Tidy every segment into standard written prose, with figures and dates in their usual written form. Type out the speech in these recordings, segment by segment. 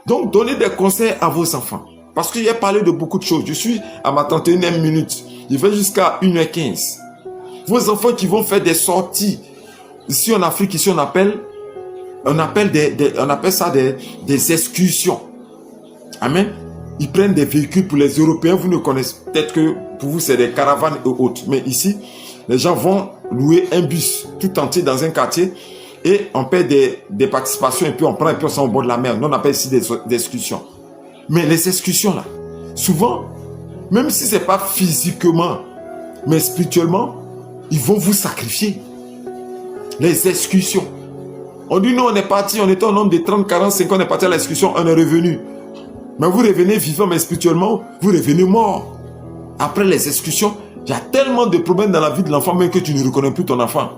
Donc, donnez des conseils à vos enfants. Parce que j'ai parlé de beaucoup de choses. Je suis à ma 31e minute. Je vais jusqu'à 1h15. Vos enfants qui vont faire des sorties. Ici en Afrique, ici on appelle ça des excursions. Amen. Ils prennent des véhicules pour les Européens. Vous ne connaissez peut-être que pour vous c'est des caravanes et autres. Mais ici, les gens vont louer un bus tout entier dans un quartier et on paie des participations et puis on prend et puis on s'en au bord de la mer. Nous on appelle ici des excursions. Mais les excursions là, souvent, même si c'est pas physiquement, mais spirituellement, ils vont vous sacrifier. Les excursions. On dit non, on est parti, on était un nombre de 30, 40, 50, on est parti à l'excursion, on est revenu. Mais vous revenez vivant, mais spirituellement, vous revenez mort. Après les excursions, il y a tellement de problèmes dans la vie de l'enfant, même que tu ne reconnais plus ton enfant.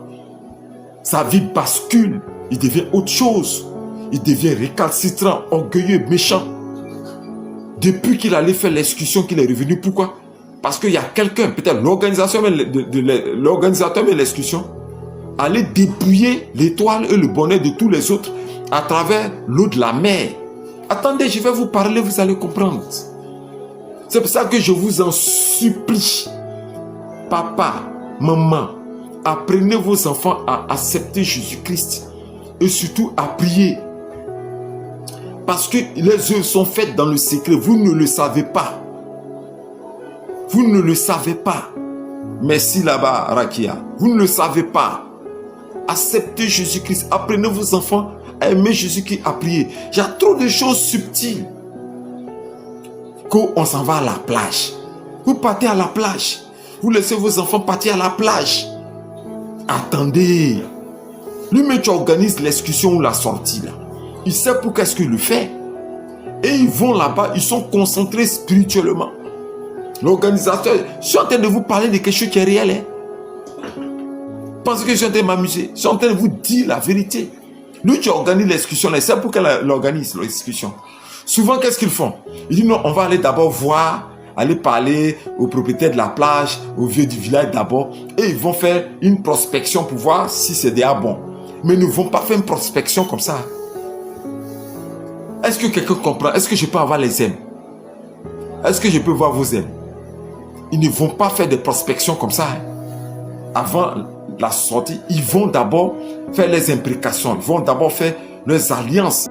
Sa vie bascule, il devient autre chose. Il devient récalcitrant, orgueilleux, méchant. Depuis qu'il allait faire l'excursion, qu'il est revenu, pourquoi? Parce qu'il y a quelqu'un, peut-être l'organisateur de l'excursion, allait dépouiller l'étoile et le bonheur de tous les autres à travers l'eau de la mer. Attendez, je vais vous parler, vous allez comprendre. C'est pour ça que je vous en supplie. Papa, maman, apprenez vos enfants à accepter Jésus-Christ et surtout à prier. Parce que les œuvres sont faites dans le secret. Vous ne le savez pas. Vous ne le savez pas. Merci là-bas, Rakia. Vous ne le savez pas. Acceptez Jésus-Christ. Apprenez vos enfants à aimer Jésus-Christ, à prier. Il y a trop de choses subtiles. Qu'on s'en va à la plage. Vous partez à la plage. Vous laissez vos enfants partir à la plage. Attendez. Lui-même, tu organises l'excursion ou la sortie là. Il sait pour qu'est-ce qu'il le fait. Et ils vont là-bas, ils sont concentrés spirituellement. L'organisateur, je suis en train de vous parler de quelque chose qui est réel. Pensez que je suis en train de m'amuser. Je suis en train de vous dire la vérité. Lui, tu organises l'excursion. Il sait pour qu'elle organise l'excursion. Souvent, qu'est-ce qu'ils font? Ils disent non, on va aller d'abord voir, aller parler aux propriétaires de la plage, aux vieux du village d'abord. Et ils vont faire une prospection pour voir si c'est déjà bon. Mais ils ne vont pas faire une prospection comme ça. Est-ce que quelqu'un comprend? Est-ce que je peux avoir les ailes? Est-ce que je peux voir vos ailes? Ils ne vont pas faire des prospections comme ça. Avant la sortie, ils vont d'abord faire les imprécations. Ils vont d'abord faire leurs alliances.